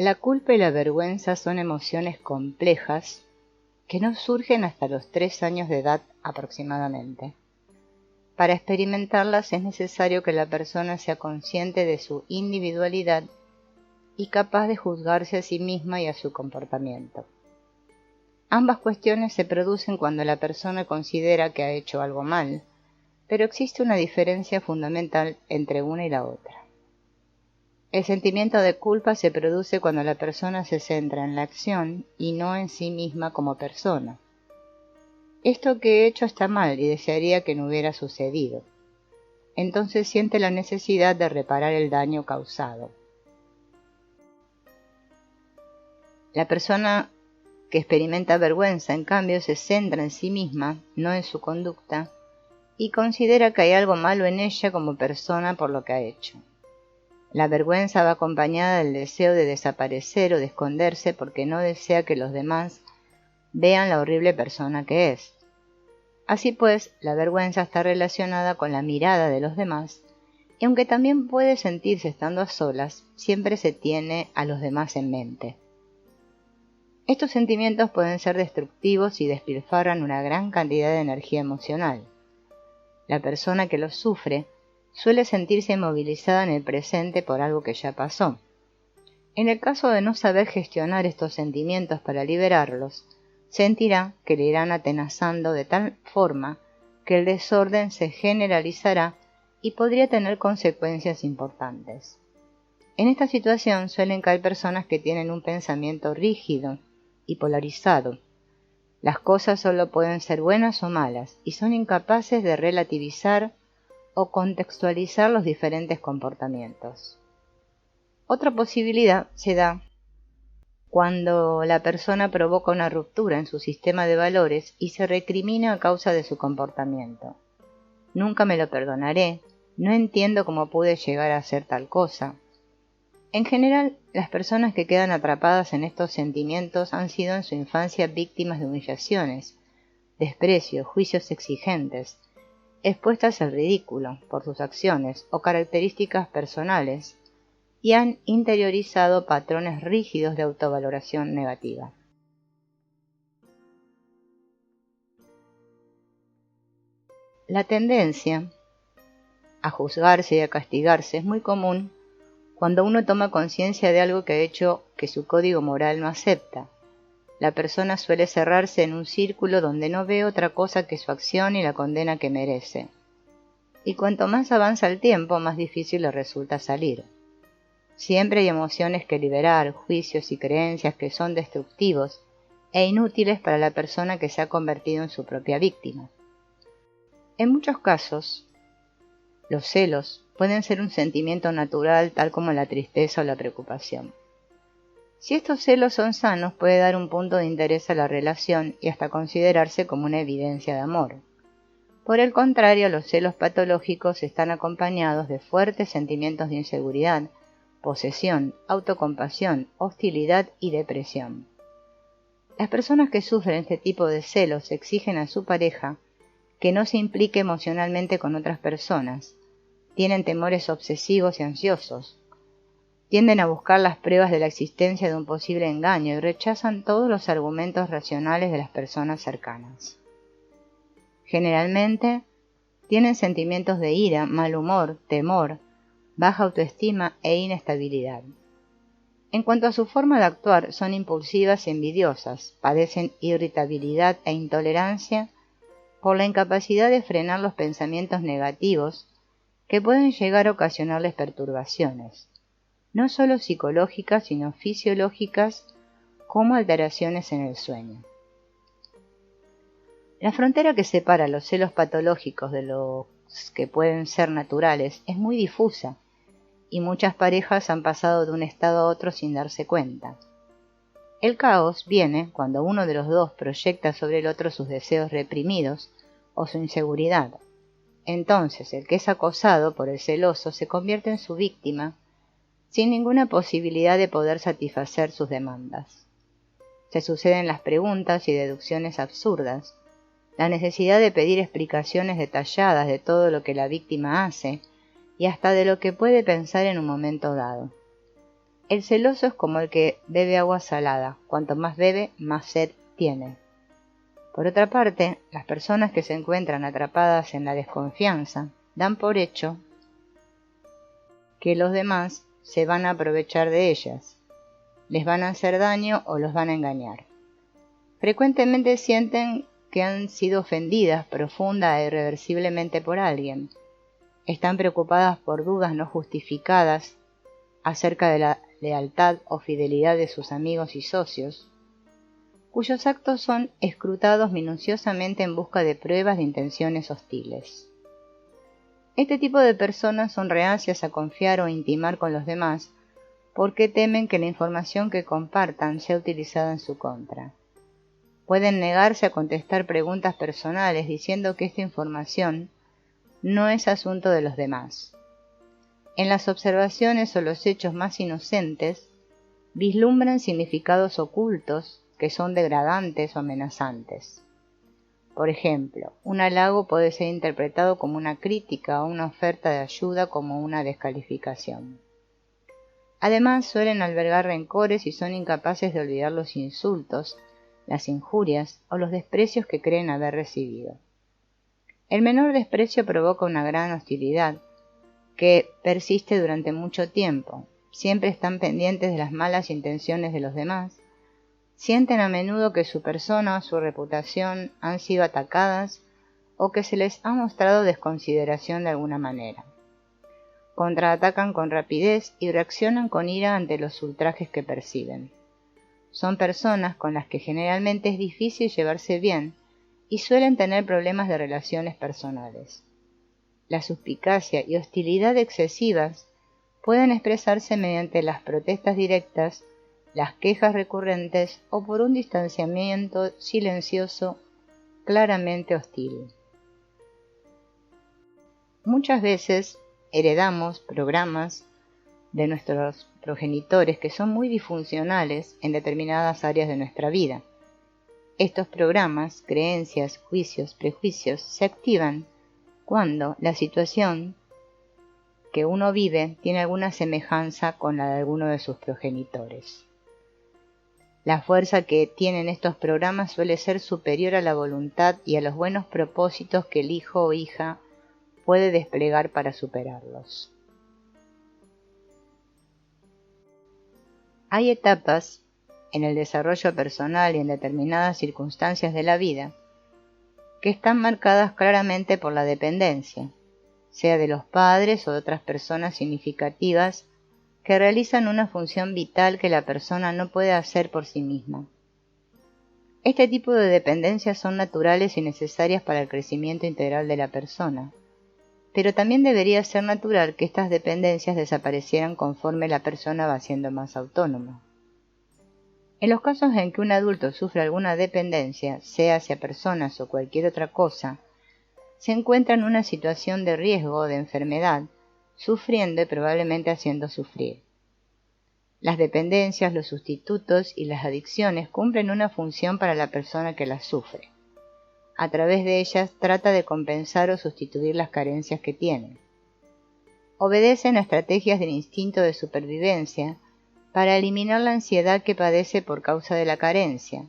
La culpa y la vergüenza son emociones complejas que no surgen hasta los 3 años de edad aproximadamente. Para experimentarlas es necesario que la persona sea consciente de su individualidad y capaz de juzgarse a sí misma y a su comportamiento. Ambas cuestiones se producen cuando la persona considera que ha hecho algo mal, pero existe una diferencia fundamental entre una y la otra. El sentimiento de culpa se produce cuando la persona se centra en la acción y no en sí misma como persona. Esto que he hecho está mal y desearía que no hubiera sucedido. Entonces siente la necesidad de reparar el daño causado. La persona que experimenta vergüenza, en cambio, se centra en sí misma, no en su conducta, y considera que hay algo malo en ella como persona por lo que ha hecho. La vergüenza va acompañada del deseo de desaparecer o de esconderse porque no desea que los demás vean la horrible persona que es. Así pues, la vergüenza está relacionada con la mirada de los demás, y aunque también puede sentirse estando a solas, siempre se tiene a los demás en mente. Estos sentimientos pueden ser destructivos y despilfarran una gran cantidad de energía emocional. La persona que los sufre suele sentirse inmovilizada en el presente por algo que ya pasó. En el caso de no saber gestionar estos sentimientos para liberarlos, sentirá que le irán atenazando de tal forma que el desorden se generalizará y podría tener consecuencias importantes. En esta situación suelen caer personas que tienen un pensamiento rígido y polarizado. Las cosas solo pueden ser buenas o malas y son incapaces de relativizar o contextualizar los diferentes comportamientos. Otra posibilidad se da cuando la persona provoca una ruptura en su sistema de valores y se recrimina a causa de su comportamiento. Nunca me lo perdonaré, no entiendo cómo pude llegar a hacer tal cosa. En general, las personas que quedan atrapadas en estos sentimientos han sido en su infancia víctimas de humillaciones, desprecio, juicios exigentes, expuestas al ridículo por sus acciones o características personales, y han interiorizado patrones rígidos de autovaloración negativa. La tendencia a juzgarse y a castigarse es muy común cuando uno toma conciencia de algo que ha hecho que su código moral no acepta. La persona suele cerrarse en un círculo donde no ve otra cosa que su acción y la condena que merece. Y cuanto más avanza el tiempo, más difícil le resulta salir. Siempre hay emociones que liberar, juicios y creencias que son destructivos e inútiles para la persona que se ha convertido en su propia víctima. En muchos casos, los celos pueden ser un sentimiento natural tal como la tristeza o la preocupación. Si estos celos son sanos, puede dar un punto de interés a la relación y hasta considerarse como una evidencia de amor. Por el contrario, los celos patológicos están acompañados de fuertes sentimientos de inseguridad, posesión, autocompasión, hostilidad y depresión. Las personas que sufren este tipo de celos exigen a su pareja que no se implique emocionalmente con otras personas, tienen temores obsesivos y ansiosos, tienden a buscar las pruebas de la existencia de un posible engaño y rechazan todos los argumentos racionales de las personas cercanas. Generalmente, tienen sentimientos de ira, mal humor, temor, baja autoestima e inestabilidad. En cuanto a su forma de actuar, son impulsivas y envidiosas, padecen irritabilidad e intolerancia por la incapacidad de frenar los pensamientos negativos que pueden llegar a ocasionarles perturbaciones, no solo psicológicas sino fisiológicas, como alteraciones en el sueño. La frontera que separa los celos patológicos de los que pueden ser naturales es muy difusa, y muchas parejas han pasado de un estado a otro sin darse cuenta. El caos viene cuando uno de los dos proyecta sobre el otro sus deseos reprimidos o su inseguridad. Entonces el que es acosado por el celoso se convierte en su víctima, sin ninguna posibilidad de poder satisfacer sus demandas. Se suceden las preguntas y deducciones absurdas, la necesidad de pedir explicaciones detalladas de todo lo que la víctima hace y hasta de lo que puede pensar en un momento dado. El celoso es como el que bebe agua salada, cuanto más bebe, más sed tiene. Por otra parte, las personas que se encuentran atrapadas en la desconfianza dan por hecho que los demás se van a aprovechar de ellas, les van a hacer daño o los van a engañar. Frecuentemente sienten que han sido ofendidas profunda e irreversiblemente por alguien. Están preocupadas por dudas no justificadas acerca de la lealtad o fidelidad de sus amigos y socios, cuyos actos son escrutados minuciosamente en busca de pruebas de intenciones hostiles. Este tipo de personas son reacias a confiar o intimar con los demás porque temen que la información que compartan sea utilizada en su contra. Pueden negarse a contestar preguntas personales diciendo que esta información no es asunto de los demás. En las observaciones o los hechos más inocentes, vislumbran significados ocultos que son degradantes o amenazantes. Por ejemplo, un halago puede ser interpretado como una crítica o una oferta de ayuda como una descalificación. Además, suelen albergar rencores y son incapaces de olvidar los insultos, las injurias o los desprecios que creen haber recibido. El menor desprecio provoca una gran hostilidad que persiste durante mucho tiempo. Siempre están pendientes de las malas intenciones de los demás. Sienten a menudo que su persona o su reputación han sido atacadas o que se les ha mostrado desconsideración de alguna manera. Contraatacan con rapidez y reaccionan con ira ante los ultrajes que perciben. Son personas con las que generalmente es difícil llevarse bien y suelen tener problemas de relaciones personales. La suspicacia y hostilidad excesivas pueden expresarse mediante las protestas directas, las quejas recurrentes o por un distanciamiento silencioso claramente hostil. Muchas veces heredamos programas de nuestros progenitores que son muy disfuncionales en determinadas áreas de nuestra vida. Estos programas, creencias, juicios, prejuicios se activan cuando la situación que uno vive tiene alguna semejanza con la de alguno de sus progenitores. La fuerza que tienen estos programas suele ser superior a la voluntad y a los buenos propósitos que el hijo o hija puede desplegar para superarlos. Hay etapas en el desarrollo personal y en determinadas circunstancias de la vida que están marcadas claramente por la dependencia, sea de los padres o de otras personas significativas que realizan una función vital que la persona no puede hacer por sí misma. Este tipo de dependencias son naturales y necesarias para el crecimiento integral de la persona, pero también debería ser natural que estas dependencias desaparecieran conforme la persona va siendo más autónoma. En los casos en que un adulto sufre alguna dependencia, sea hacia personas o cualquier otra cosa, se encuentra en una situación de riesgo o de enfermedad, sufriendo y probablemente haciendo sufrir. Las dependencias, los sustitutos y las adicciones cumplen una función para la persona que las sufre. A través de ellas trata de compensar o sustituir las carencias que tiene. Obedecen a estrategias del instinto de supervivencia para eliminar la ansiedad que padece por causa de la carencia.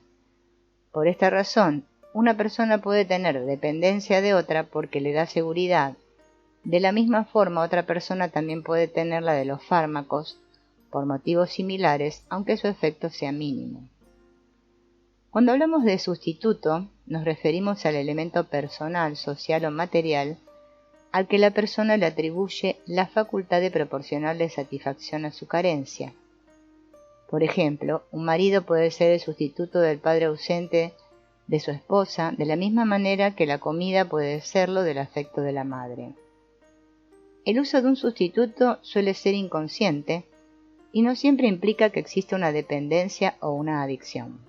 Por esta razón, una persona puede tener dependencia de otra porque le da seguridad. De la misma forma, otra persona también puede tener la de los fármacos por motivos similares, aunque su efecto sea mínimo. Cuando hablamos de sustituto, nos referimos al elemento personal, social o material al que la persona le atribuye la facultad de proporcionarle satisfacción a su carencia. Por ejemplo, un marido puede ser el sustituto del padre ausente de su esposa, de la misma manera que la comida puede serlo del afecto de la madre. El uso de un sustituto suele ser inconsciente y no siempre implica que exista una dependencia o una adicción.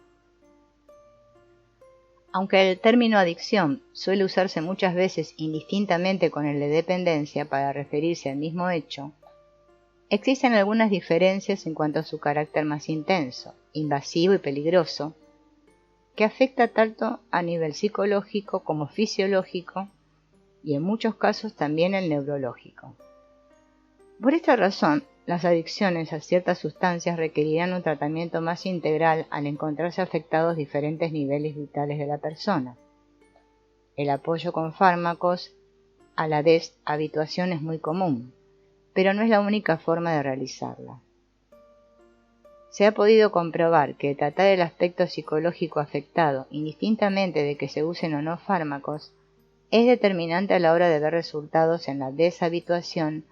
Aunque el término adicción suele usarse muchas veces indistintamente con el de dependencia para referirse al mismo hecho, existen algunas diferencias en cuanto a su carácter más intenso, invasivo y peligroso, que afecta tanto a nivel psicológico como fisiológico y en muchos casos también el neurológico. Por esta razón, las adicciones a ciertas sustancias requerirán un tratamiento más integral al encontrarse afectados diferentes niveles vitales de la persona. El apoyo con fármacos a la deshabituación es muy común, pero no es la única forma de realizarla. Se ha podido comprobar que tratar el aspecto psicológico afectado, indistintamente de que se usen o no fármacos, es determinante a la hora de ver resultados en la deshabituación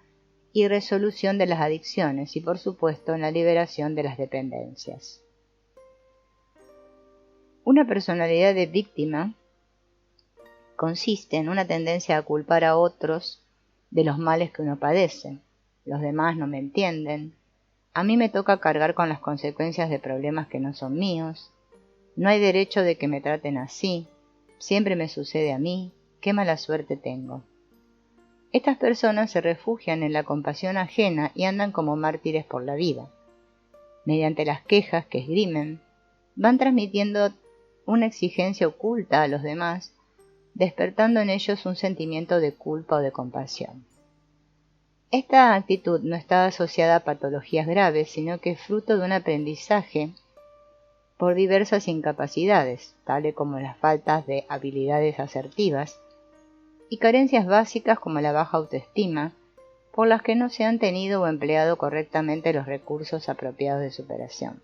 y resolución de las adicciones y, por supuesto, en la liberación de las dependencias. Una personalidad de víctima consiste en una tendencia a culpar a otros de los males que uno padece. Los demás no me entienden. A mí me toca cargar con las consecuencias de problemas que no son míos. No hay derecho de que me traten así. Siempre me sucede a mí. Qué mala suerte tengo. Estas personas se refugian en la compasión ajena y andan como mártires por la vida. Mediante las quejas que esgrimen, van transmitiendo una exigencia oculta a los demás, despertando en ellos un sentimiento de culpa o de compasión. Esta actitud no está asociada a patologías graves, sino que es fruto de un aprendizaje por diversas incapacidades, tales como las faltas de habilidades asertivas y carencias básicas como la baja autoestima, por las que no se han tenido o empleado correctamente los recursos apropiados de superación.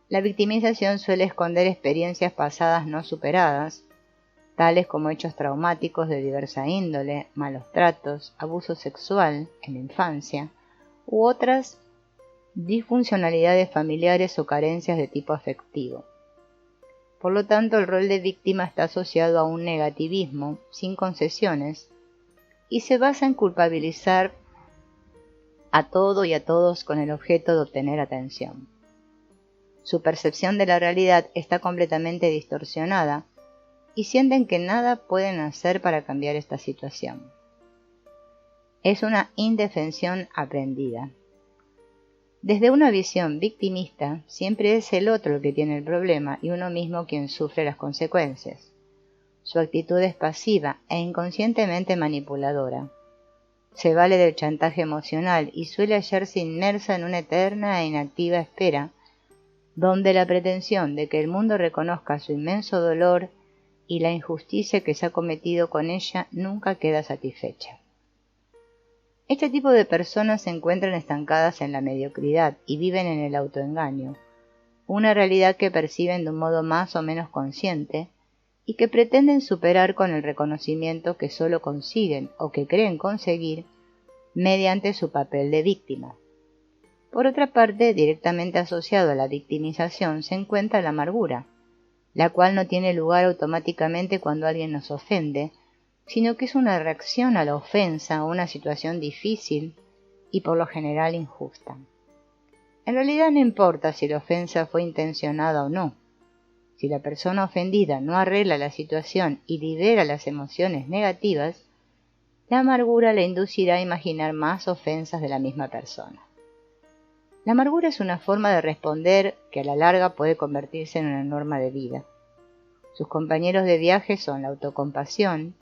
La victimización suele esconder experiencias pasadas no superadas, tales como hechos traumáticos de diversa índole, malos tratos, abuso sexual en la infancia, u otras disfuncionalidades familiares o carencias de tipo afectivo. Por lo tanto, el rol de víctima está asociado a un negativismo sin concesiones y se basa en culpabilizar a todo y a todos con el objeto de obtener atención. Su percepción de la realidad está completamente distorsionada y sienten que nada pueden hacer para cambiar esta situación. Es una indefensión aprendida. Desde una visión victimista, siempre es el otro el que tiene el problema y uno mismo quien sufre las consecuencias. Su actitud es pasiva e inconscientemente manipuladora. Se vale del chantaje emocional y suele hallarse inmersa en una eterna e inactiva espera, donde la pretensión de que el mundo reconozca su inmenso dolor y la injusticia que se ha cometido con ella nunca queda satisfecha. Este tipo de personas se encuentran estancadas en la mediocridad y viven en el autoengaño, una realidad que perciben de un modo más o menos consciente y que pretenden superar con el reconocimiento que solo consiguen o que creen conseguir mediante su papel de víctima. Por otra parte, directamente asociado a la victimización se encuentra la amargura, la cual no tiene lugar automáticamente cuando alguien nos ofende, sino que es una reacción a la ofensa o una situación difícil y por lo general injusta. En realidad no importa si la ofensa fue intencionada o no. Si la persona ofendida no arregla la situación y libera las emociones negativas, la amargura le inducirá a imaginar más ofensas de la misma persona. La amargura es una forma de responder que a la larga puede convertirse en una norma de vida. Sus compañeros de viaje son la autocompasión,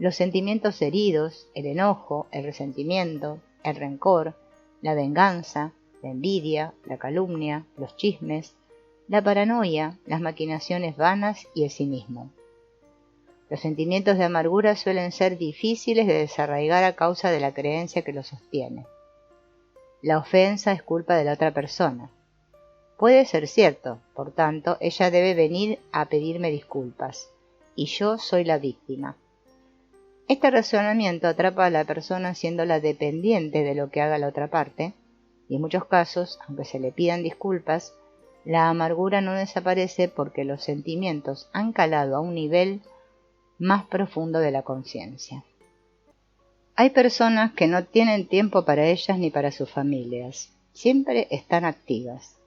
los sentimientos heridos, el enojo, el resentimiento, el rencor, la venganza, la envidia, la calumnia, los chismes, la paranoia, las maquinaciones vanas y el cinismo. Los sentimientos de amargura suelen ser difíciles de desarraigar a causa de la creencia que los sostiene. La ofensa es culpa de la otra persona. Puede ser cierto, por tanto, ella debe venir a pedirme disculpas, y yo soy la víctima. Este razonamiento atrapa a la persona siéndola dependiente de lo que haga la otra parte, y en muchos casos, aunque se le pidan disculpas, la amargura no desaparece porque los sentimientos han calado a un nivel más profundo de la conciencia. Hay personas que no tienen tiempo para ellas ni para sus familias, siempre están activas.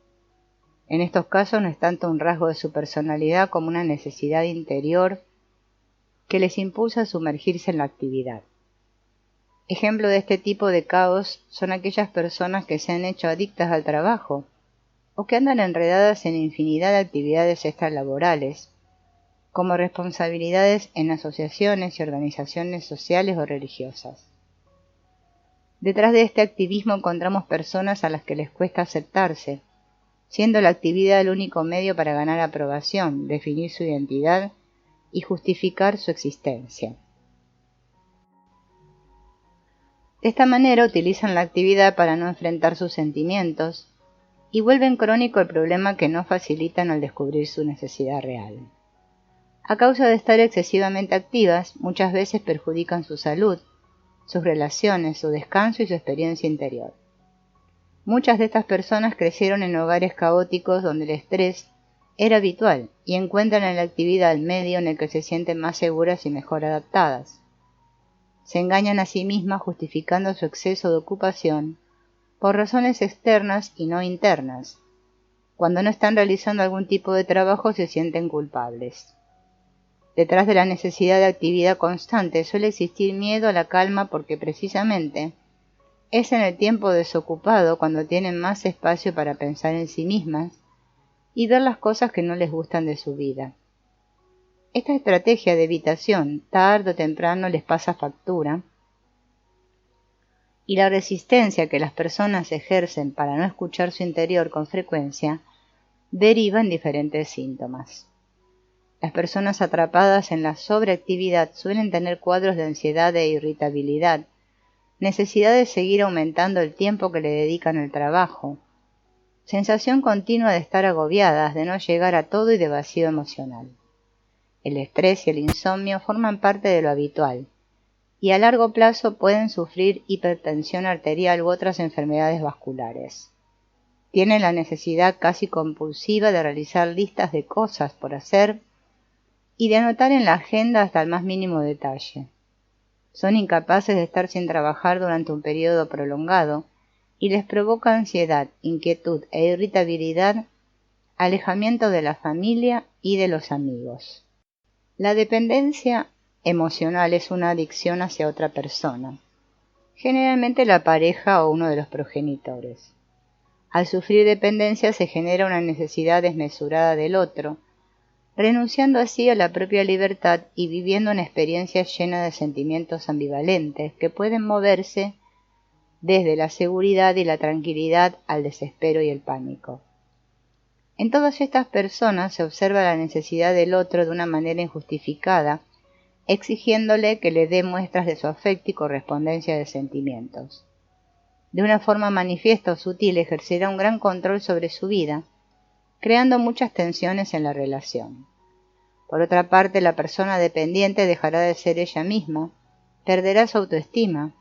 En estos casos no es tanto un rasgo de su personalidad como una necesidad interior que les impulsa a sumergirse en la actividad. Ejemplo de este tipo de caos son aquellas personas que se han hecho adictas al trabajo o que andan enredadas en infinidad de actividades extralaborales, como responsabilidades en asociaciones y organizaciones sociales o religiosas. Detrás de este activismo encontramos personas a las que les cuesta aceptarse, siendo la actividad el único medio para ganar aprobación, definir su identidad y justificar su existencia. De esta manera utilizan la actividad para no enfrentar sus sentimientos y vuelven crónico el problema que no facilitan al descubrir su necesidad real. A causa de estar excesivamente activas, muchas veces perjudican su salud, sus relaciones, su descanso y su experiencia interior. Muchas de estas personas crecieron en hogares caóticos donde el estrés era habitual y encuentran en la actividad el medio en el que se sienten más seguras y mejor adaptadas. Se engañan a sí mismas justificando su exceso de ocupación por razones externas y no internas. Cuando no están realizando algún tipo de trabajo se sienten culpables. Detrás de la necesidad de actividad constante suele existir miedo a la calma porque precisamente es en el tiempo desocupado cuando tienen más espacio para pensar en sí mismas y ver las cosas que no les gustan de su vida. Esta estrategia de evitación tarde o temprano les pasa factura y la resistencia que las personas ejercen para no escuchar su interior con frecuencia deriva en diferentes síntomas. Las personas atrapadas en la sobreactividad suelen tener cuadros de ansiedad e irritabilidad, necesidad de seguir aumentando el tiempo que le dedican al trabajo, sensación continua de estar agobiadas, de no llegar a todo y de vacío emocional. El estrés y el insomnio forman parte de lo habitual, y a largo plazo pueden sufrir hipertensión arterial u otras enfermedades vasculares. Tienen la necesidad casi compulsiva de realizar listas de cosas por hacer y de anotar en la agenda hasta el más mínimo detalle. Son incapaces de estar sin trabajar durante un periodo prolongado y les provoca ansiedad, inquietud e irritabilidad, alejamiento de la familia y de los amigos. La dependencia emocional es una adicción hacia otra persona, generalmente la pareja o uno de los progenitores. Al sufrir dependencia se genera una necesidad desmesurada del otro, renunciando así a la propia libertad y viviendo una experiencia llena de sentimientos ambivalentes que pueden moverse desde la seguridad y la tranquilidad al desespero y el pánico. En todas estas personas se observa la necesidad del otro de una manera injustificada, exigiéndole que le dé muestras de su afecto y correspondencia de sentimientos. De una forma manifiesta o sutil ejercerá un gran control sobre su vida, creando muchas tensiones en la relación. Por otra parte, la persona dependiente dejará de ser ella misma, perderá su autoestima,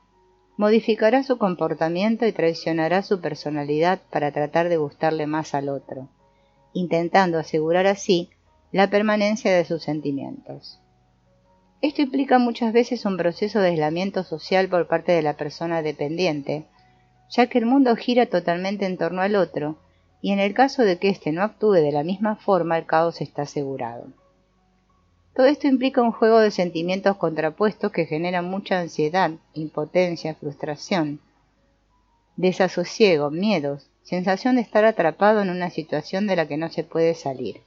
modificará su comportamiento y traicionará su personalidad para tratar de gustarle más al otro, intentando asegurar así la permanencia de sus sentimientos. Esto implica muchas veces un proceso de aislamiento social por parte de la persona dependiente, ya que el mundo gira totalmente en torno al otro, y en el caso de que éste no actúe de la misma forma, el caos está asegurado. Todo esto implica un juego de sentimientos contrapuestos que generan mucha ansiedad, impotencia, frustración, desasosiego, miedos, sensación de estar atrapado en una situación de la que no se puede salir.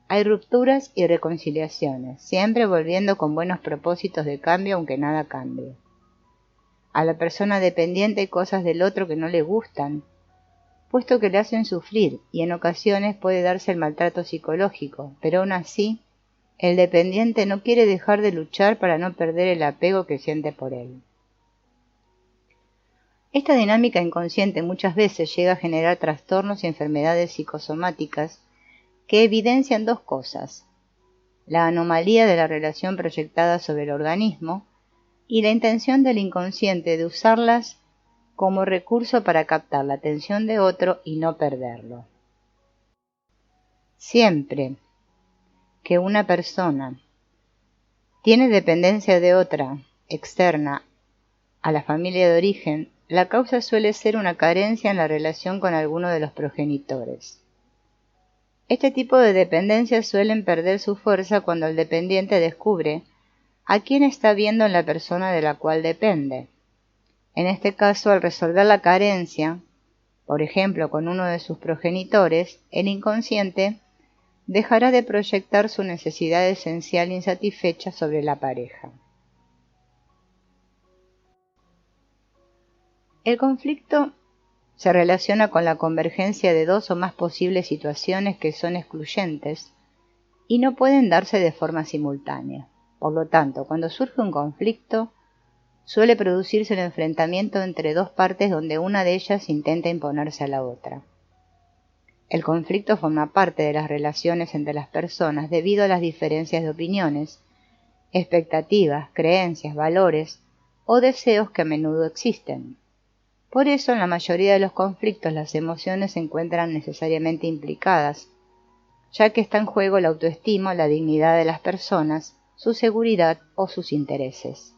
Hay rupturas y reconciliaciones, siempre volviendo con buenos propósitos de cambio aunque nada cambie. A la persona dependiente hay cosas del otro que no le gustan, puesto que le hacen sufrir y en ocasiones puede darse el maltrato psicológico, pero aún así, el dependiente no quiere dejar de luchar para no perder el apego que siente por él. Esta dinámica inconsciente muchas veces llega a generar trastornos y enfermedades psicosomáticas que evidencian dos cosas: la anomalía de la relación proyectada sobre el organismo y la intención del inconsciente de usarlas como recurso para captar la atención de otro y no perderlo. Siempre que una persona tiene dependencia de otra, externa a la familia de origen, la causa suele ser una carencia en la relación con alguno de los progenitores. Este tipo de dependencias suelen perder su fuerza cuando el dependiente descubre a quién está viendo en la persona de la cual depende. En este caso, al resolver la carencia, por ejemplo con uno de sus progenitores, el inconsciente dejará de proyectar su necesidad esencial insatisfecha sobre la pareja. El conflicto se relaciona con la convergencia de dos o más posibles situaciones que son excluyentes y no pueden darse de forma simultánea. Por lo tanto, cuando surge un conflicto, suele producirse el enfrentamiento entre dos partes donde una de ellas intenta imponerse a la otra. El conflicto forma parte de las relaciones entre las personas debido a las diferencias de opiniones, expectativas, creencias, valores o deseos que a menudo existen. Por eso, en la mayoría de los conflictos, las emociones se encuentran necesariamente implicadas, ya que está en juego la autoestima, la dignidad de las personas, su seguridad o sus intereses.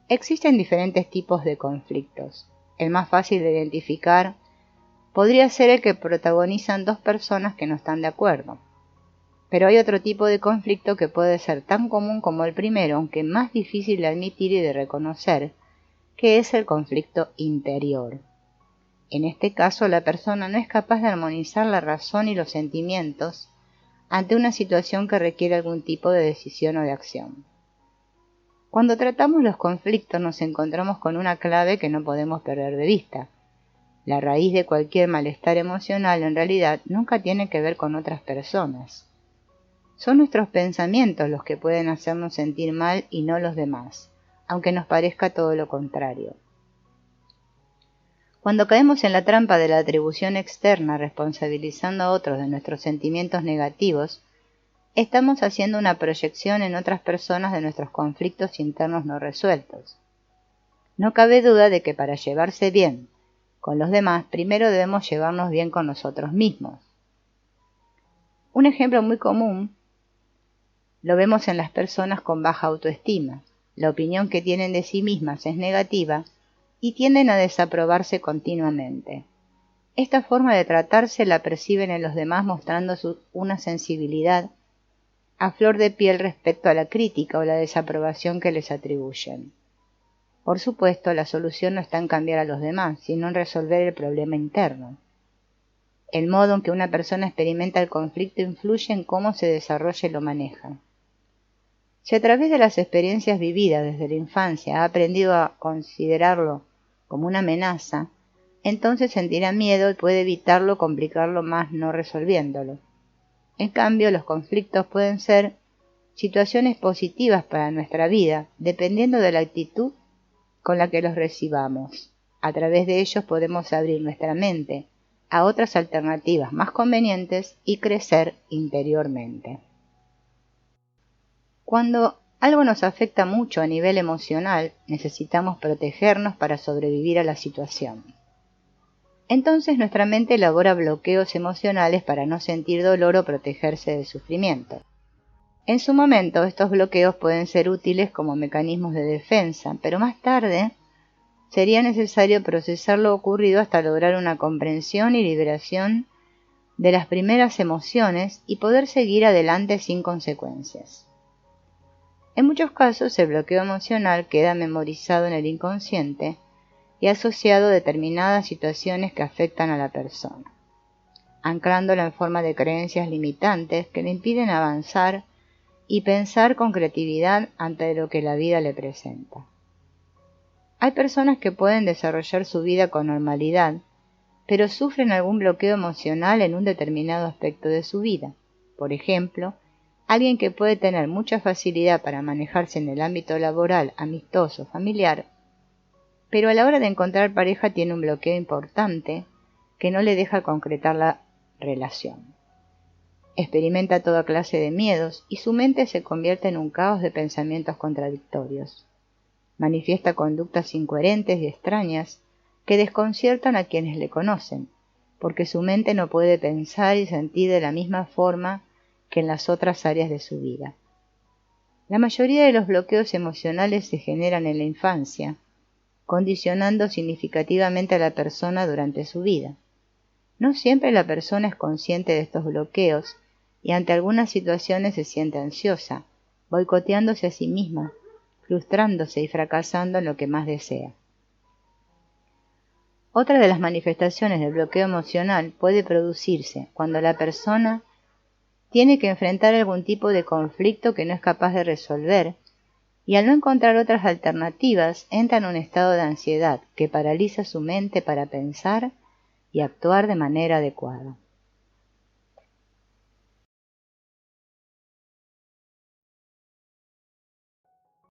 Existen diferentes tipos de conflictos. El más fácil de identificar podría ser el que protagonizan dos personas que no están de acuerdo. Pero hay otro tipo de conflicto que puede ser tan común como el primero, aunque más difícil de admitir y de reconocer, que es el conflicto interior. En este caso, la persona no es capaz de armonizar la razón y los sentimientos ante una situación que requiere algún tipo de decisión o de acción. Cuando tratamos los conflictos nos encontramos con una clave que no podemos perder de vista. La raíz de cualquier malestar emocional en realidad nunca tiene que ver con otras personas. Son nuestros pensamientos los que pueden hacernos sentir mal y no los demás, aunque nos parezca todo lo contrario. Cuando caemos en la trampa de la atribución externa responsabilizando a otros de nuestros sentimientos negativos, estamos haciendo una proyección en otras personas de nuestros conflictos internos no resueltos. No cabe duda de que para llevarse bien con los demás, primero debemos llevarnos bien con nosotros mismos. Un ejemplo muy común lo vemos en las personas con baja autoestima. La opinión que tienen de sí mismas es negativa y tienden a desaprobarse continuamente. Esta forma de tratarse la perciben en los demás mostrando una sensibilidad a flor de piel respecto a la crítica o la desaprobación que les atribuyen. Por supuesto, la solución no está en cambiar a los demás, sino en resolver el problema interno. El modo en que una persona experimenta el conflicto influye en cómo se desarrolla y lo maneja. Si a través de las experiencias vividas desde la infancia ha aprendido a considerarlo como una amenaza, entonces sentirá miedo y puede evitarlo o complicarlo más no resolviéndolo. En cambio, los conflictos pueden ser situaciones positivas para nuestra vida, dependiendo de la actitud con la que los recibamos. A través de ellos podemos abrir nuestra mente a otras alternativas más convenientes y crecer interiormente. Cuando algo nos afecta mucho a nivel emocional, necesitamos protegernos para sobrevivir a la situación. Entonces nuestra mente elabora bloqueos emocionales para no sentir dolor o protegerse del sufrimiento. En su momento, estos bloqueos pueden ser útiles como mecanismos de defensa, pero más tarde sería necesario procesar lo ocurrido hasta lograr una comprensión y liberación de las primeras emociones y poder seguir adelante sin consecuencias. En muchos casos, el bloqueo emocional queda memorizado en el inconsciente y asociado a determinadas situaciones que afectan a la persona, anclándola en forma de creencias limitantes que le impiden avanzar y pensar con creatividad ante lo que la vida le presenta. Hay personas que pueden desarrollar su vida con normalidad, pero sufren algún bloqueo emocional en un determinado aspecto de su vida. Por ejemplo, alguien que puede tener mucha facilidad para manejarse en el ámbito laboral, amistoso, familiar, pero a la hora de encontrar pareja tiene un bloqueo importante que no le deja concretar la relación. Experimenta toda clase de miedos y su mente se convierte en un caos de pensamientos contradictorios. Manifiesta conductas incoherentes y extrañas que desconciertan a quienes le conocen, porque su mente no puede pensar y sentir de la misma forma que en las otras áreas de su vida. La mayoría de los bloqueos emocionales se generan en la infancia, condicionando significativamente a la persona durante su vida. No siempre la persona es consciente de estos bloqueos y ante algunas situaciones se siente ansiosa, boicoteándose a sí misma, frustrándose y fracasando en lo que más desea. Otra de las manifestaciones del bloqueo emocional puede producirse cuando la persona tiene que enfrentar algún tipo de conflicto que no es capaz de resolver y al no encontrar otras alternativas entra en un estado de ansiedad que paraliza su mente para pensar y actuar de manera adecuada.